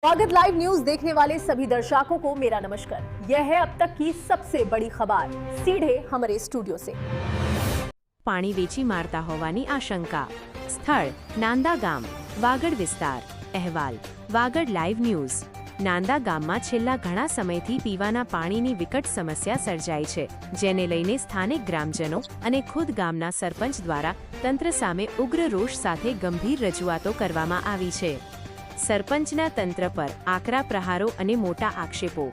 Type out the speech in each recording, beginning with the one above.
स्वागत live news देखने वाले सभी दर्शकों को मेरा नमस्कार। यह है अब तक की सबसे बड़ी खबर सीधे हमारे स्टूडियो से। પાણી વેચી મારતા હોવાની આશંકા। સ્થળ નાંદા ગામ, વાગડ વિસ્તાર। અહેવાલ વાગડ લાઈવ ન્યૂઝ। નાંદા ગામમાં છેલ્લા ઘણા સમયથી પીવાના પાણીની વિકટ સમસ્યા સર્જાઈ છે, જેને લઈને સ્થાનિક ગ્રામજનો અને ખુદ ગામના સરપંચ દ્વારા તંત્ર સામે ઉગ્ર રોષ સાથે ગંભીર રજૂઆતો કરવામાં આવી છે। સરપંચના તંત્ર પર આકરા પ્રહારો અને મોટા આક્ષેપો।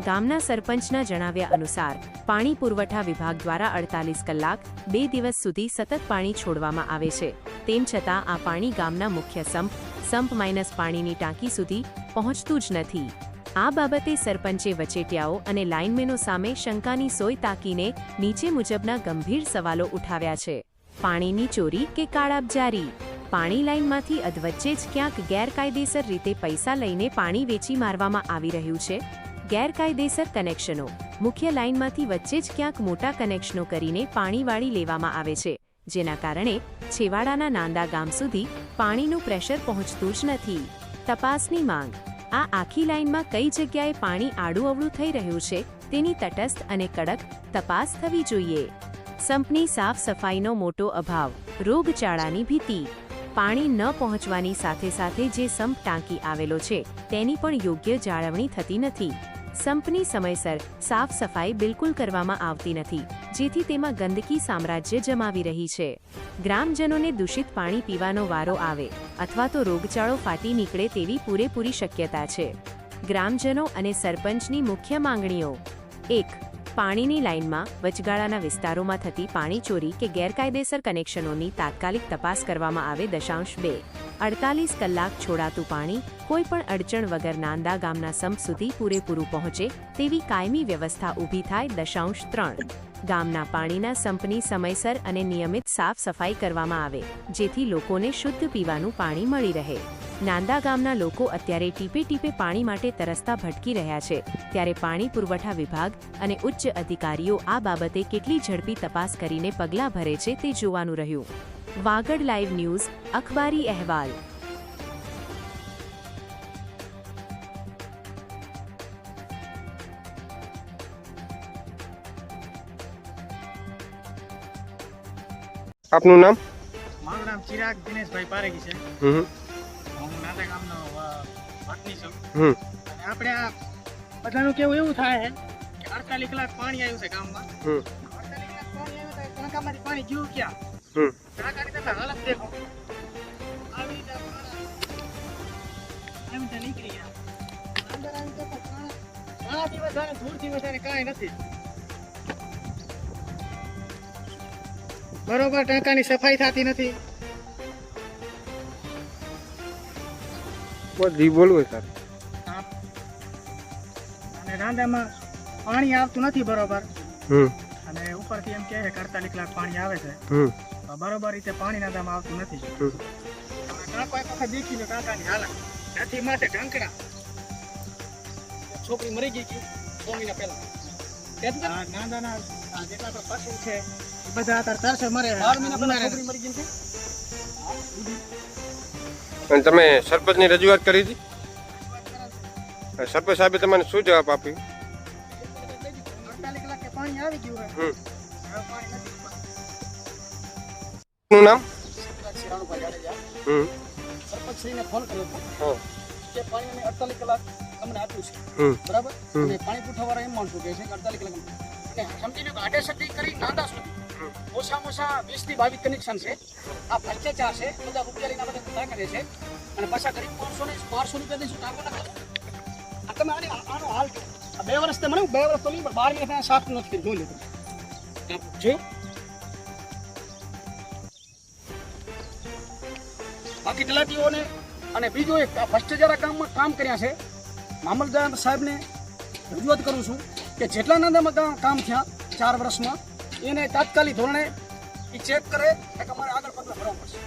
ગામના સરપંચના જણાવ્યા અનુસાર પાણી પુરવઠા વિભાગ દ્વારા 48 કલાક 2 દિવસ સુધી સતત પાણી છોડવામાં આવે છે, તેમ છતાં આ પાણી ગામના મુખ્ય સંપ માઇનસ પાણીની ટાંકી સુધી પહોંચતું જ નથી। આ બાબતે સરપંચે વચેટિયાઓ અને લાઇનમેનો સામે શંકાની સોય તાકીને નીચે મુજબના ગંભીર સવાલો ઉઠાવ્યા છે। પાણીની ચોરી કે કાળાબજારી? પાણી લાઇનમાંથી અધવચ્ચે જ ક્યાંક ગેરકાયદેસર રીતે પૈસા લઈને પાણી વેચી મારવામાં આવી રહ્યું છે। ગેરકાયદેસર કનેક્શનો: મુખ્ય લાઇનમાંથી વચ્ચે જ ક્યાંક મોટા કનેક્શનો કરીને પાણી વાળી લેવામાં આવે છે, જેના કારણે છેવાડાના નાંદા ગામ સુધી પાણીનું પ્રેશર પહોંચતું જ નથી। તપાસની માંગ: આ આખી લાઇનમાં કઈ જગ્યાએ પાણી આડું અવળું થઈ રહ્યું છે તેની તટસ્થ અને કડક તપાસ થવી જોઈએ। સંપની સાફ સફાઈનો મોટો અભાવ, રોગચાળાની ભીતિ। પાણી ન પહોંચવાની સાથે સાથે જે સંપ ટાંકી આવેલો છે તેની પણ યોગ્ય જાળવણી થતી નથી। સંપની સમયસર સાફ સફાઈ બિલકુલ કરવામાં આવતી નથી, જેથી તેમાં ગંદકી સામ્રાજ્ય જમાવી રહી છે। ગ્રામજનોને દૂષિત પાણી પીવાનો વારો આવે અથવા તો રોગચાળો ફાટી નીકળે તેવી પૂરેપૂરી શક્યતા છે। ગ્રામજનો અને સરપંચની મુખ્ય માંગણીઓ: 1. પાણીની લાઇનમાં વચગાળાના વિસ્તારોમાં થતી પાણી ચોરી કે ગેરકાયદેસર કનેક્શનોની તાત્કાલિક તપાસ કરવામાં આવે। 2. 48 કલાક છોડાતું પાણી કોઈ પણ અડચણ વગર નાંદા ગામના સંપ સુધી પૂરેપૂરું પહોંચે તેવી કાયમી વ્યવસ્થા ઊભી થાય। 3. ગામના પાણીના સંપની સમયસર અને નિયમિત સાફ સફાઈ કરવામાં આવે, જેથી લોકોને શુદ્ધ પીવાનું પાણી મળી રહે। નાંદા ગામના લોકો અત્યારે ટીપે ટીપે પાણી માટે તરસતા ભટકી રહ્યા છે, ત્યારે પાણી પુરવઠા વિભાગ અને ઉચ્ચ અધિકારીઓ આ બાબતે કેટલી ઝડપી તપાસ કરીને પગલાં ભરે છે તે જોવાનું રહ્યું। વાગડ લાઈવ ન્યૂઝ અખબારી અહેવાલ। આપનું નામ? મારું નામ ચિરાગ દિનેશભાઈ પારેગી છે। હું નાંદા ગામનો વતની છું। અને આપણે આ બધાનું કેવું એવું થાય છે કે 48 કલાક પાણી આવ્યું છે ગામમાં। 48 કલાક પાણી આવ્યું તો ટાંકામાંથી પાણી ગયું ક્યાં? ટાંકાની તમે હાલત દેખો, આવી રીતે નીકળી ગયા। અંદર આવી તો ઘણાથી વધારે ધૂળથી વધારે કાંઈ નથી। બરોબર ટાંકાની સફાઈ થતી નથી। બોલવું સર। અને રાંદામાં પાણી આવતું નથી બરોબર, અને ઉપરથી એમ કહે છે કે 48 કલાક પાણી આવે છે, બરોબર રીતે પાણી નાંદામાં આવતું નથી। કાંકો એક વખત દેખી લો કાંકાની હાલત નથી માટે ઢંકડા છોકરી મરી ગઈ હતી 6 મહિના પહેલા। નાંદાના જેટલા પણ પશુ છે બધા અત્યારે તરસે મરે। 12 મહિના પહેલા છોકરી મરી ગઈ છે। અને તમે સરપંચની રજૂઆત કરી હતી? સરપંચ સાહેબે તમને શું જવાબ આપ્યો? 48 કલાકે પાણી આવી ગયું છે, હવે પાણી નથી। નું નામ? સરપંચશ્રીને ફોન કર્યો હતો કે પાણી અમે 48 કલાક તમને આપ્યું છે, બરાબર? અને પાણી પુરવઠાવાળા એમ માનતું કે છે કે 48 કલાક અને સમજી લો કે 68 કરી નાંદા સુધી ઓછામાં ઓછા 20 થી 22 કનેક્શન છે। આ ભ્રષ્ટાચાર છે, બધા રૂપિયા લઈને બધા ધંધા કરે છે અને પાછા ગરીબ 500 ને 1200 રૂપિયા દઈશું ટાંકો ના કરે। આ તમે આનો હાલ આ 2 વર્ષ મને 2 વર્ષ તો નહીં પણ 12 મહિના સાફ નથી કરી જોઈ લો જો। બાકી તલાટીઓને અને બીજું એક ભ્રષ્ટાચાર કામ કર્યા છે। મામલતદાર સાહેબને રજૂઆત કરું છું કે જેટલા નાંદામાં કામ થયા 4 વર્ષમાં એને તાત્કાલિક ધોરણે ચેક કરે કે અમારે આગળ પગલાં ભરવા પડશે।